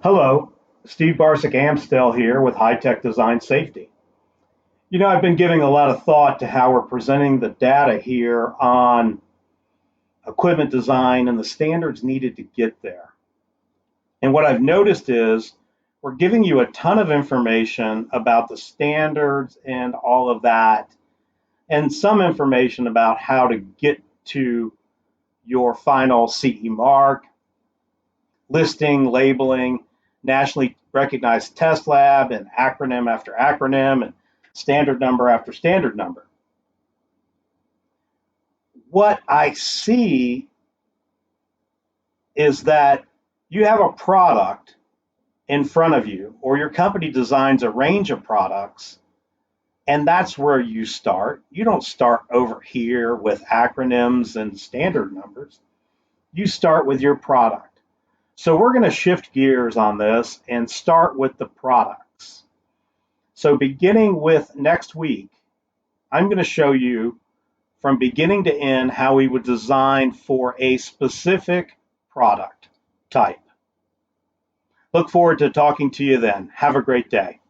Hello, Steve Barsick Amstel here with High Tech Design Safety. I've been giving a lot of thought to how we're presenting the data here on equipment design and the standards needed to get there. And what I've noticed is we're giving you a ton of information about the standards and all of that, and some information about how to get to your final CE mark, listing, labeling, nationally recognized test lab, and acronym after acronym, and standard number after standard number. What I see is that you have a product in front of you, or your company designs a range of products, and that's where you start. You don't start over here with acronyms and standard numbers. You start with your product. So we're going to shift gears on this and start with the products. So beginning with next week, I'm going to show you from beginning to end how we would design for a specific product type. Look forward to talking to you then. Have a great day.